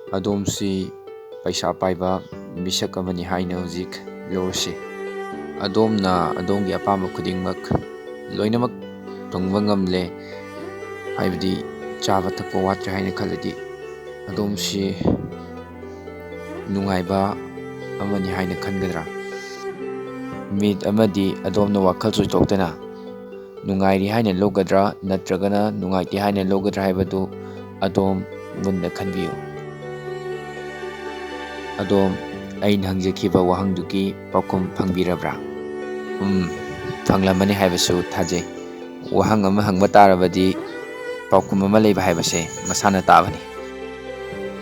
ꯑꯗꯣꯝꯁꯤ ꯄꯩꯁꯥ ꯄꯥꯏꯕ ꯃꯤꯁꯛ ꯑꯃꯅꯤ ꯍꯥꯏꯅ ꯍꯧꯖꯤꯛ ꯂꯧꯔꯁꯤ꯫ ꯑꯗꯣꯝꯅ ꯑꯗꯣꯝꯒꯤ ꯑꯄꯥꯝꯕ ꯈꯨꯗꯤꯡꯃꯛ ꯂꯣꯏꯅꯃꯛ ꯐꯪꯕ ꯉꯝꯂꯦ ꯍꯥꯏꯕꯗꯤ ꯆꯥꯕ ꯊꯛꯄ ꯋꯥꯠꯇ꯭ꯔꯦ ꯍꯥꯏꯅ ꯈꯜꯂꯗꯤ ꯑꯗꯣꯝꯁꯤ ꯅꯨꯡꯉꯥꯏꯕ ꯑꯃꯅꯤ ꯍꯥꯏꯅ ꯈꯟꯒꯗ꯭ꯔꯥ? ꯃꯤꯅꯤꯠ ꯑꯃꯗꯤ ꯑꯗꯣꯝꯅ ꯋꯥꯈꯜ ꯆꯣꯏꯊꯣꯛꯇꯅ ꯅꯨꯡꯉꯥꯏꯔꯤ ꯍꯥꯏꯅ ꯂꯧꯒꯗ꯭ꯔꯥ ꯅꯠꯇ꯭ꯔꯒꯅ ꯅꯨꯡꯉꯥꯏꯇꯦ ꯍꯥꯏꯅ ꯂꯧꯒꯗ꯭ꯔꯥ ꯍꯥꯏꯕꯗꯨ ꯑꯗꯣꯝ ꯃꯨꯟꯅ ꯈꯟꯕꯤꯌꯨ꯫ ꯑꯗꯣꯝ ꯑꯩꯅ ꯍꯪꯖꯈꯤꯕ ꯋꯥꯍꯪꯗꯨꯒꯤ ꯄꯥꯎꯈꯨꯝ ꯐꯪꯕꯤꯔꯕ꯭ꯔꯥ? ꯐꯪꯂꯝꯃꯅꯤ ꯍꯥꯏꯕꯁꯨ ꯊꯥꯖꯩ꯫ ꯋꯥꯍꯪ ꯑꯃ ꯍꯪꯕ ꯇꯥꯔꯕꯗꯤ ꯄꯥꯎꯈꯨꯝ ꯑꯃ ꯂꯩꯕ ꯍꯥꯏꯕꯁꯦ ꯃꯁꯥꯅ ꯇꯥꯕꯅꯤ꯫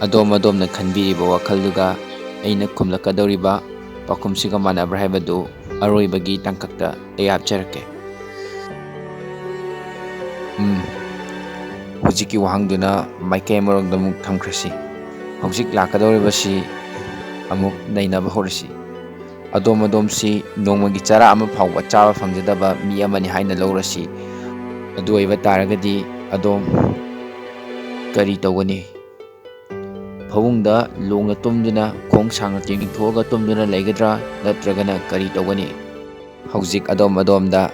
ꯑꯗꯣꯝꯅ ꯈꯟꯕꯤꯔꯤꯕ ꯋꯥꯈꯜꯗꯨꯒ ꯑꯩꯅ ꯈꯨꯝꯂꯛꯀꯗꯧꯔꯤꯕ ꯄꯥꯎꯈꯨꯝꯁꯤꯒ ꯃꯥꯟꯅꯕ꯭ꯔꯥ ꯍꯥꯏꯕꯗꯨ ꯑꯔꯣꯏꯕꯒꯤ ꯇꯥꯡꯀꯛꯇ ꯑꯩ ꯍꯥꯞꯆꯔꯛꯀꯦ꯫ ꯍꯧꯖꯤꯛꯀꯤ ꯋꯥꯍꯪꯗꯨꯅ ꯃꯥꯏꯀꯩ ꯑꯃꯔꯣꯝꯗ ꯑꯃꯨꯛ ꯊꯝꯈ꯭ꯔꯁꯤ꯫ ꯍꯧꯖꯤꯛ ꯂꯥꯛꯀꯗꯧꯔꯤꯕꯁꯤ ꯑꯃꯨꯛ ꯅꯩꯅꯕ ꯍꯧꯔꯁꯤ꯫ ꯑꯗꯣꯝꯁꯤ ꯅꯣꯡꯃꯒꯤ ꯆꯔꯥ ꯑꯃ ꯐꯥꯎꯕ ꯆꯥꯕ ꯐꯪꯖꯗꯕ ꯃꯤ ꯑꯃꯅꯤ ꯍꯥꯏꯅ ꯂꯧꯔꯁꯤ꯫ ꯑꯗꯨ ꯑꯣꯏꯕ ꯇꯥꯔꯒꯗꯤ ꯑꯗꯣꯝ ꯀꯔꯤ ꯇꯧꯒꯅꯤ? ꯐꯃꯨꯡꯗ ꯂꯣꯡꯅ ꯇꯨꯝꯗꯨꯅ ꯈꯣꯡ ꯁꯥꯡꯅ ꯇꯤꯡꯊꯣꯛꯑꯒ ꯇꯨꯝꯗꯨꯅ ꯂꯩꯒꯗ꯭ꯔꯥ ꯅꯠꯇ꯭ꯔꯒꯅ ꯀꯔꯤ ꯇꯧꯒꯅꯤ? ꯍꯧꯖꯤꯛ ꯑꯗꯣꯝꯗ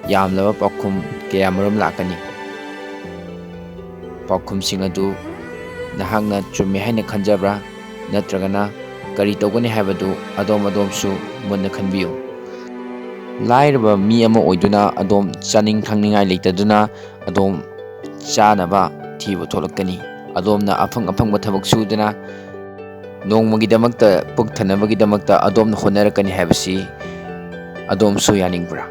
ꯌꯥꯝꯂꯕ ꯄꯥꯎꯈꯨꯝ ꯀꯌꯥꯃꯔꯨꯝ ꯂꯥꯛꯀꯅꯤ꯫ ꯄꯥꯎꯈꯨꯝꯁꯤꯡ ꯑꯗꯨ ꯅꯍꯥꯛꯅ ꯆꯨꯝꯃꯦ ꯍꯥꯏꯅ ꯈꯟꯖꯕ꯭ꯔꯥ ꯅꯠꯇ꯭ꯔꯒꯅ ꯀꯔꯤ ꯇꯧꯒꯅꯤ ꯍꯥꯏꯕꯗꯨ ꯑꯗꯣꯝꯁꯨ ꯃꯨꯟꯅ ꯈꯟꯕꯤꯌꯨ꯫ ꯂꯥꯏꯔꯕ ꯃꯤ ꯑꯃ ꯑꯣꯏꯗꯨꯅ ꯑꯗꯣꯝ ꯆꯥꯅꯤꯡ ꯊꯛꯅꯤꯡꯉꯥꯏ ꯂꯩꯇꯗꯨꯅ ꯑꯗꯣꯝ ꯆꯥꯅꯕ ꯊꯤꯕ ꯊꯣꯛꯂꯛꯀꯅꯤ꯫ ꯑꯗꯣꯝꯅ ꯑꯐꯪꯕ ꯊꯕꯛ ꯁꯨꯗꯨꯅ ꯅꯣꯡꯃꯒꯤꯗꯃꯛꯇ ꯄꯨꯛ ꯊꯟꯅꯕꯒꯤꯗꯃꯛꯇ ꯑꯗꯣꯝꯅ ꯍꯣꯠꯅꯔꯛꯀꯅꯤ ꯍꯥꯏꯕꯁꯤ ꯑꯗꯣꯝꯁꯨ ꯌꯥꯅꯤꯡꯕ꯭ꯔꯥ?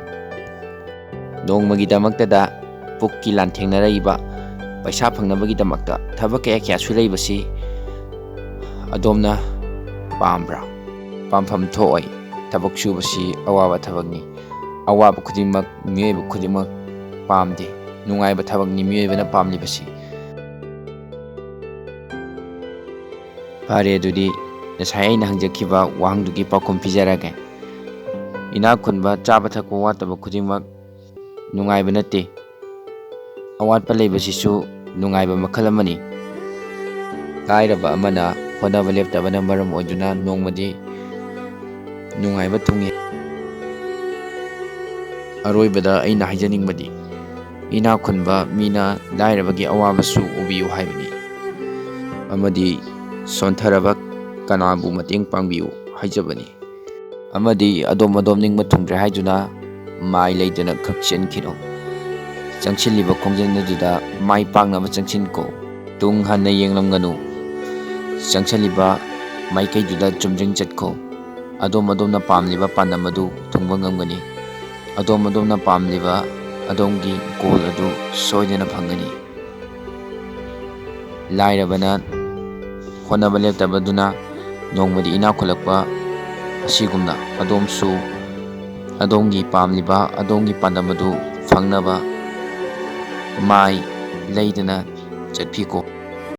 ꯅꯣꯡꯃꯒꯤꯗꯃꯛꯇꯗ ꯄꯨꯛꯀꯤ ꯂꯥꯟꯊꯦꯡꯅꯔꯛꯏꯕ ꯄꯩꯁꯥ ꯐꯪꯅꯕꯒꯤꯗꯃꯛꯇ ꯊꯕꯛ ꯀꯌꯥ ꯁꯨꯔꯛꯏꯕꯁꯤ ꯑꯗꯣꯝꯅ ꯄꯥꯝꯕ꯭ꯔꯥ? ꯄꯥꯝꯐꯝ ꯊꯣꯛꯑꯣꯏ꯫ ꯊꯕꯛ ꯁꯨꯕꯁꯤ ꯑꯋꯥꯕ ꯊꯕꯛꯅꯤ꯫ ꯑꯋꯥꯕ ꯈꯨꯗꯤꯡꯃꯛ ꯃꯤꯑꯣꯏꯕ ꯈꯨꯗꯤꯡꯃꯛ ꯄꯥꯝꯗꯦ꯫ ꯅꯨꯡꯉꯥꯏꯕ ꯊꯕꯛꯅꯤ ꯃꯤꯑꯣꯏꯕꯅ ꯄꯥꯝꯂꯤꯕꯁꯤ꯫ ꯐꯔꯦ, ꯑꯗꯨꯗꯤ ꯉꯁꯥꯏ ꯑꯩꯅ ꯍꯪꯖꯈꯤꯕ ꯋꯥꯍꯪꯗꯨꯒꯤ ꯄꯥꯎꯈꯨꯝ ꯄꯤꯖꯔꯒꯦ꯫ ꯏꯅꯥꯛ ꯈꯨꯟꯕ, ꯆꯥꯕ ꯊꯛꯄ ꯋꯥꯠꯇꯕ ꯈꯨꯗꯤꯡꯃꯛ ꯅꯨꯡꯉꯥꯏꯕ ꯅꯠꯇꯦ꯫ ꯑꯋꯥꯠꯄ ꯂꯩꯕꯁꯤꯁꯨ ꯅꯨꯡꯉꯥꯏꯕ ꯃꯈꯜ ꯑꯃꯅꯤ꯫ ꯂꯥꯏꯔꯕ ꯑꯃꯅ ꯍꯣꯠꯅꯕ ꯂꯦꯞꯇꯕꯅ ꯃꯔꯝ ꯑꯣꯏꯗꯨꯅ ꯅꯣꯡꯃꯗꯤ ꯅꯨꯡꯉꯥꯏꯕ ꯊꯨꯡꯏ꯫ ꯑꯔꯣꯏꯕꯗ ꯑꯩꯅ ꯍꯥꯏꯖꯅꯤꯡꯕꯗꯤ ꯏꯅꯥꯛ ꯈꯨꯟꯕ ꯃꯤꯅ ꯂꯥꯏꯔꯕꯒꯤ ꯑꯋꯥꯕꯁꯨ ꯎꯕꯤꯌꯨ ꯍꯥꯏꯕꯅꯤ ꯑꯃꯗꯤ ꯁꯣꯟꯊꯔꯕ ꯀꯅꯥꯕꯨ ꯃꯇꯦꯡ ꯄꯥꯡꯕꯤꯌꯨ ꯍꯥꯏꯖꯕꯅꯤ꯫ ꯑꯃꯗꯤ ꯑꯗꯣꯝ ꯅꯤꯡꯕ ꯊꯨꯡꯗ꯭ꯔꯦ ꯍꯥꯏꯗꯨꯅ ꯃꯥꯏ ꯂꯩꯇꯅ ꯈꯛ ꯆꯦꯟꯈꯤꯅꯨ꯫ ꯆꯪꯁꯤꯜꯂꯤꯕ ꯈꯣꯡꯖꯪ ꯑꯗꯨꯗ ꯃꯥꯏ ꯄꯥꯛꯅꯕ ꯆꯪꯁꯤꯟꯈꯣ꯫ ꯇꯨꯡ ꯍꯟꯅ ꯌꯦꯡꯂꯝꯒꯅꯨ꯫ ꯆꯪꯁꯤꯜꯂꯤꯕ ꯃꯥꯏꯀꯩꯗꯨꯗ ꯆꯨꯝꯗ꯭ꯔꯤꯡ ꯆꯠꯈꯣ꯫ ꯑꯗꯣꯝꯅ ꯄꯥꯝꯂꯤꯕ ꯄꯥꯟꯗꯝ ꯑꯗꯨ ꯊꯨꯡꯕ ꯉꯝꯒꯅꯤ꯫ ꯑꯗꯣꯝꯅ ꯄꯥꯝꯂꯤꯕ ꯑꯗꯣꯝꯒꯤ ꯒꯣꯜ ꯑꯗꯨ ꯁꯣꯏꯗꯅ ꯐꯪꯒꯅꯤ꯫ ꯂꯥꯏꯔꯕꯅ ꯍꯣꯠꯅꯕ ꯂꯦꯞꯇꯕꯗꯨꯅ ꯅꯣꯡꯃꯗꯤ ꯏꯅꯥꯛ ꯈꯨꯜꯂꯛꯄ ꯑꯁꯤꯒꯨꯝꯅ ꯑꯗꯣꯝꯁꯨ ꯑꯗꯣꯝꯒꯤ ꯄꯥꯝꯂꯤꯕ ꯑꯗꯣꯝꯒꯤ ꯄꯥꯟꯗꯝ ꯑꯗꯨ ꯐꯪꯅꯕ ꯃꯥꯏ ꯂꯩꯗꯅ ꯆꯠꯄꯤꯈꯣ꯫